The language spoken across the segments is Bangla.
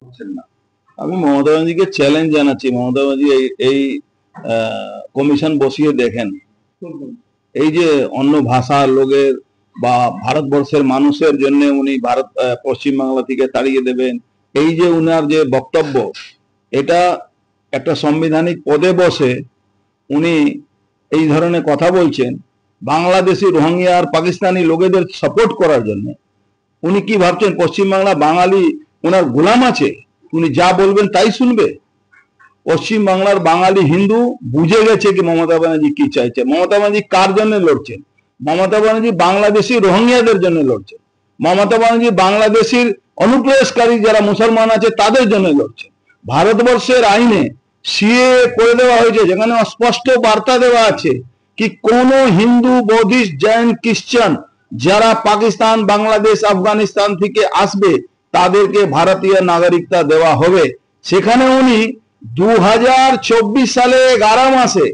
করছেন না। আমি মমতা ব্যানার্জিকে চ্যালেঞ্জ জানাচ্ছি, মমতা ব্যানার্জি এই কমিশন বসিয়ে দেখেন, এই যে অন্য ভাষার লোকের বা ভারতবর্ষের মানুষের জন্য উনি পশ্চিমবাংলা থেকে তাড়িয়ে দেবেন, এই যে উনার যে বক্তব্য, এটা একটা সাংবিধানিক পদে বসে উনি এই ধরনের কথা বলছেন বাংলাদেশি রোহিঙ্গা আর পাকিস্তানি লোকেদের সাপোর্ট করার জন্য। উনি কি ভাবছেন পশ্চিমবাংলা বাঙালি ওনার গোলাম আছে, উনি যা বলবেন তাই শুনবে? পশ্চিম বাংলার বাঙালি হিন্দু বুঝে গেছে কি মমতা ব্যানার্জি কি চাইছে। মমতা ব্যানার্জি কার জন্য লড়ছেন? মমতা ব্যানার্জি বাংলাদেশি রোহিঙ্গাদের জন্য লড়ছেন। মমতা ব্যানার্জি বাংলাদেশের অনুপ্রবেশকারী যারা মুসলমান আছে তাদের জন্য লড়ছেন। ভারতবর্ষের আইনে সিএ করে দেওয়া হয়েছে, যেখানে স্পষ্ট বার্তা দেওয়া আছে কি কোন হিন্দু, বৌদ্ধিস্ট, জৈন, খ্রিস্টান যারা পাকিস্তান, বাংলাদেশ, আফগানিস্তান থেকে আসবে তাদেরকে ভারতীয় নাগরিকতা দেওয়া হবে। সেখানে উনি 2024 সালে 11 মাসে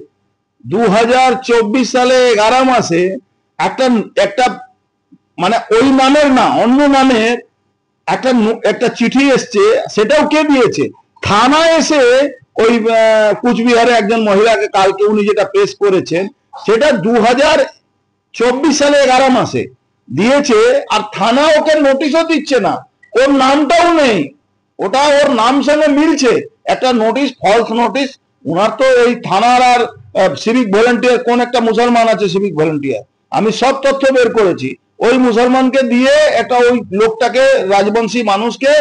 2024 সালে 11 মাসে একটা মানে ওই নামের না অন্য নামের একটা চিঠি এসছে, সেটাও কে দিয়েছে? থানায় এসে ওই কুচবিহারে একজন মহিলাকে কালকে উনি যেটা পেশ করেছেন সেটা 2024 সালে 11 মাসে দিয়েছে, আর থানা ওকে নোটিশও দিচ্ছে না, ওর নামটাও নেই, ওটা ওর নাম সঙ্গে মিলছে একটা নোটিশ, ফলস নোটিশ। ওনার তো এই থানার আর সিভিক ভলেন্টিয়ার, কোন একটা মুসলমান আছে সিভিক ভলেন্টিয়ার, আমি সব তথ্য বের করেছি, ওই মুসলমানকে দিয়ে একটা ওই লোকটাকে, রাজবংশী মানুষকে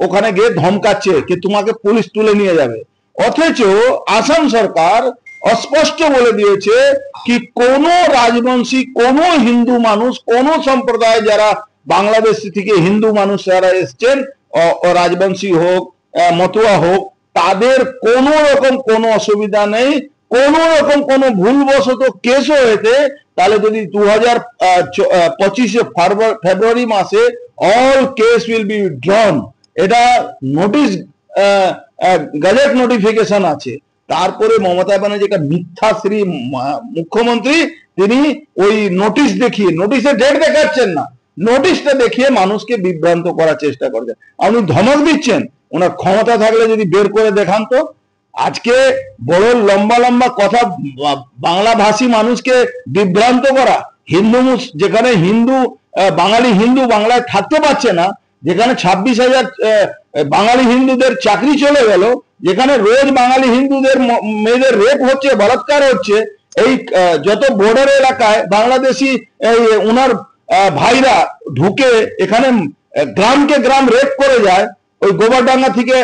ওখানে গিয়ে ধমকাচ্ছে কি তোমাকে পুলিশ তুলে নিয়ে যাবে। অথচ আসাম সরকার স্পষ্ট বলে দিয়েছে কি কোন রাজবংশী, কোন হিন্দু মানুষ, কোন সম্প্রদায় যারা বাংলাদেশ থেকে হিন্দু মানুষ যারা এসছেন, রাজবংশী হোক, মতুয়া হোক, তাদের কোন রকম কোনো অসুবিধা নেই। কোন রকম কোনো ভুলবশত কেসও হয়েছে তাহলে যদি 2025 ফেব্রুয়ারি মাসে all case will be withdrawn, এটা নোটিশ, গেজেট নোটিফিকেশন আছে। তারপরে মমতা ব্যানার্জি একটা মিথ্যাশ্রী মুখ্যমন্ত্রী, তিনি ওই নোটিশ দেখিয়ে, নোটিশে ডেট দেখাচ্ছেন না, নোটিশটা দেখিয়ে মানুষকে বিভ্রান্ত করার চেষ্টা করছেন। আপনি ধমক দিচ্ছেন, ওনার ক্ষমতা থাকলে যদি বের করে দেখান তো। আজকে বড় লম্বা লম্বা কথা, বাংলা ভাষী মানুষকে বিভ্রান্ত করা, যেখানে বাঙালি হিন্দু বাংলায় থাকতে পারছে না, যেখানে 26,000 বাঙালি হিন্দুদের চাকরি চলে গেল, যেখানে রোজ বাঙালি হিন্দুদের মেয়েদের রেপ হচ্ছে, বলাৎকার হচ্ছে, এই যত বর্ডার এলাকায় বাংলাদেশি ওনার ভাইরা ঢুকে এখানে গ্রামকে গ্রাম রেপ করে যায়, ওই গোবরডাঙ্গা থেকে,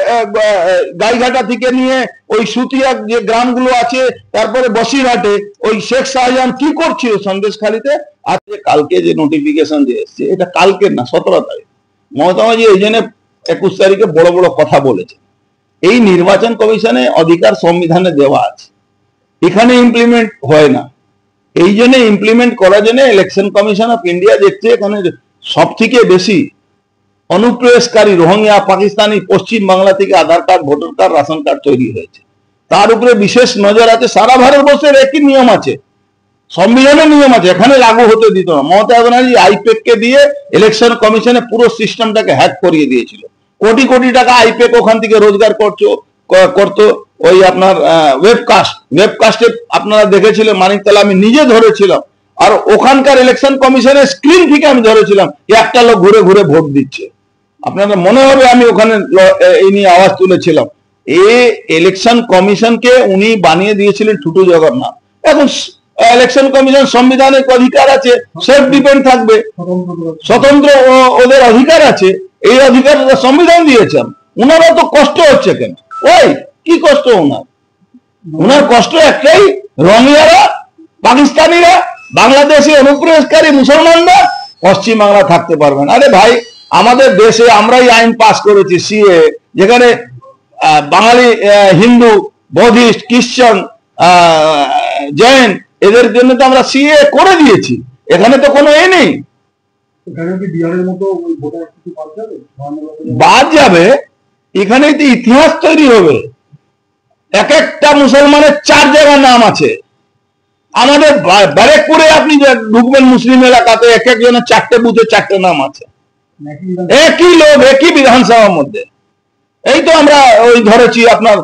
গাইঘাটা থেকে নিয়ে ওই সুতিয়া যে গ্রামগুলো আছে, তারপরে বসিরহাটে ওই শেখ শাহজাহান কি করছিল সন্দেশখালীতে। আজকে কালকে যে নোটিফিকেশন দিয়ে এসছে, এটা কালকের না, 17 তারিখ। মমতা ব্যানার্জি এই জন্য 21 তারিখে বড় বড় কথা বলেছে। এই নির্বাচন কমিশনে অধিকার সংবিধানে দেওয়া আছে, এখানে ইমপ্লিমেন্ট হয় না। এই জন্য ইমপ্লিমেন্ট করার জন্য ইলেকশন কমিশন অফ ইন্ডিয়া দেখছে এখানে সব থেকে বেশি অনুপ্রবেশকারী রোহিঙ্গা, পাকিস্তানি পশ্চিম বাংলা থেকে Aadhaar card, voter card, ration card তৈরি হয়েছে, তার উপরে বিশেষ নজর আছে। সারা ভারতবর্ষের একই নিয়ম আছে, সংবিধানের নিয়ম আছে, এখানে লাগু হতে দিত না। মমতা ব্যানার্জি আইপ্যাক কে দিয়ে ইলেকশন কমিশনে পুরো সিস্টেমটাকে হ্যাক করিয়ে দিয়েছিল। কোটি কোটি টাকা আইপ্যাক ওখান থেকে রোজগার করতো। ওই আপনার ওয়েবকাস্টে আপনারা দেখেছিলেন, মানিকতলা আমি নিজে ধরেছিলাম, আর ওখানকার ইলেকশন কমিশনের স্ক্রিন থেকে আমি ধরেছিলাম একটা লোক ঘুরে ঘুরে ভোট দিচ্ছে। আপনাদের মনে হবে আমি ওখানে এই নিয়ে আওয়াজ তুলেছিলাম। এই ইলেকশন কমিশনকে উনি বানিয়ে দিয়েছিলেন ঠুটু জগন্নাথ। এখন ইলেকশন কমিশন সাংবিধানিক অধিকার আছে, সেলফ ডিপেন্ড থাকবে, স্বতন্ত্র ওদের অধিকার আছে, এই অধিকার সংবিধান দিয়েছেন। উনারও তো কষ্ট হচ্ছে কেন? ওই কি কষ্ট উনার কষ্ট একটাই, রোহিঙ্গারা, পাকিস্তানিরা, বাংলাদেশি অনুপ্রবেশকারী মুসলমানরা পশ্চিম বাংলা থাকতে পারবেন। আরে ভাই, আমাদের দেশে আমরাই আইন পাস করেছি সিএ, যেখানে বাঙালি হিন্দু, বৌদ্ধিস্ট, খ্রিস্টান, জৈন এদের জন্য তো আমরা সিএ করে দিয়েছি, এখানে তো কোনো এ নেই। বাদ যাবে, এখানে তো ইতিহাস তৈরি হবে। এক একটা মুসলমানের 4 জায়গার নাম আছে। আমাদের ব্যারেকপুরে আপনি ঢুকবেন মুসলিম এলাকাতে, এক একজনের 4টে বুথে 4টে নাম আছে, একই লোক, একই বিধানসভার মধ্যে। এই তো আমরা ওই ধরেছি আপনার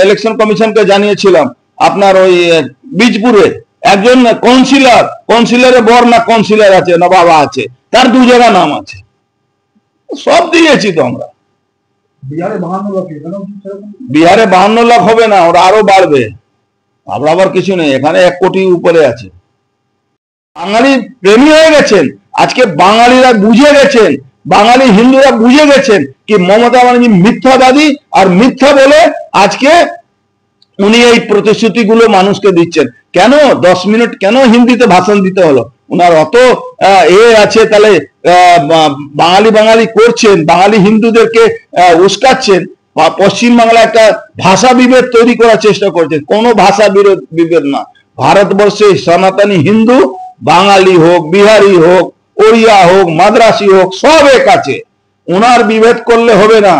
ইলেকশন কমিশনকে জানিয়েছিলাম আপনার ওই বীজপুরে একজন কাউন্সিলরের বর না কাউন্সিলর আছে না বাবা আছে, তার 2 জায়গা নাম আছে, সব দিয়েছি তো আমরা। বিহারে 52 লাখ হবে না, ওরা আরো বাড়বে, আমরা আবার কিছু নেই, এখানে 1 কোটি উপরে আছে। বাঙালি প্রেমী হয়ে গেছেন, আজকে বাঙালিরা বুঝে গেছেন, বাঙালি হিন্দুরা বুঝে গেছেন কি মমতা ব্যানার্জি মিথ্যাবাদী, আর মিথ্যা বলে আজকে উনি এই প্রতিশ্রুতিগুলো মানুষকে দিচ্ছেন। কেন 10 মিনিট কেন হিন্দিতে ভাষণ দিতে হলো? উনার অত আছে, তাহলে বাঙালি করছেন, বাঙালি হিন্দুদেরকে উস্কাচ্ছেন, পশ্চিমবাংলা একটা ভাষা বিভেদ তৈরি করার চেষ্টা করছেন। কোনো ভাষা বিভেদ না, ভারতবর্ষে সনাতনী হিন্দু বাঙালি হোক, বিহারি হোক, ওড়িয়া হোক, মাদ্রাসি হোক, সব এক আছে। ওনার বিভেদ করলে হবে না।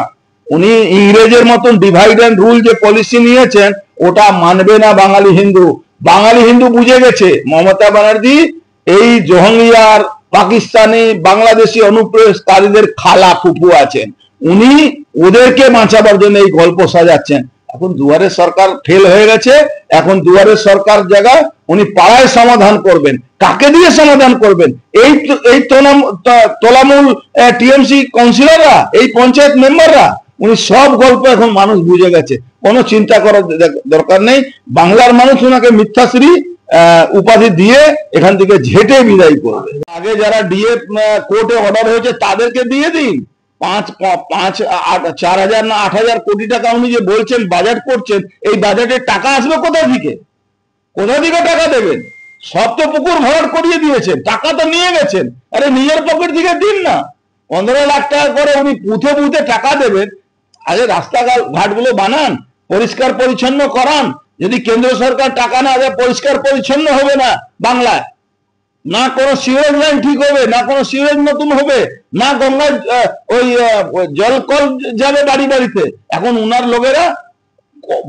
উনি ইংরেজের মতন ডিভাইড এন্ড রুল যে পলিসি নিয়েছেন ওটা মানবে না বাঙালি হিন্দু। বাঙালি হিন্দু বুঝে গেছে মমতা ব্যানার্জি এই জোহঙ্গিয়ার পাকিস্তানি বাংলাদেশি অনুপ্রবেশকারীদের খালা ফুফু আছেন, উনি ওদেরকে বাঁচাবার জন্য এই গল্প সাজাচ্ছেন। এখন দুয়ারের সরকার ফেল হয়ে গেছে, এখন দুয়ারের সরকার জায়গায় উনি পাড়ায় সমাধান করবেন। কাকে দিয়ে সমাধান করবেন? এই তোলামূল টিএমসি কাউন্সিলররা, এই পঞ্চায়েত মেম্বাররা, উনি সব গল্প এখন মানুষ বুঝে গেছে, কোনো চিন্তা করার দরকার নেই। বাংলার মানুষ ওনাকে মিথ্যাশ্রী উপাধি দিয়ে এখান থেকে ঝেঁটে বিদায় করবে। আগে যারা ডিএ কোর্টে অর্ডার হয়েছে তাদেরকে দিয়ে দিন। 4,000 না 8,000 কোটি টাকা উনি যে বলছেন বাজেট করছেন, এই বাজেটের টাকা আসবে কোথা থেকে? টাকা দেবেন? সব তো পুকুর ভরাট করিয়ে দিয়েছেন, টাকা তো নিয়ে গেছেন। আরে নিজের পকেট থেকে দিন না। 15 লাখ টাকা করে উনি পুঁথে পুঁথে টাকা দেবেন। আগে রাস্তাঘাট গুলো বানান, পরিষ্কার পরিচ্ছন্ন করান। যদি কেন্দ্র সরকার টাকা না দেয় পরিষ্কার পরিচ্ছন্ন হবে না বাংলায়, না কোনো সিওরেজ লাইন ঠিক হবে, না কোনো সিওরেজ নতুন হবে, না গঙ্গা ওই জল কল যাবে বাড়ি বাড়িতে। এখন উনার লোকেরা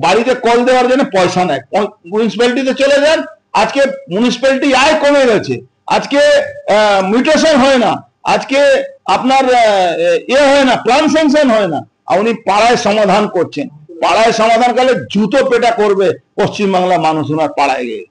বাড়িতে কল দেওয়ার জন্য পয়সা নেয়, মিউনিসিপ্যালিটিতে চলে যান। আজকে মিউনিসিপ্যালিটি আয় কমে গেছে, আজকে মিউটেশন হয় না, আজকে আপনার হয় না, প্ল্যান স্যাংশন হয় না। উনি পাড়ায় সমাধান করছেন, পাড়ায় সমাধান করলে জুতো পেটা করবে পশ্চিমবাংলার মানুষ ওনার পাড়ায় গিয়ে।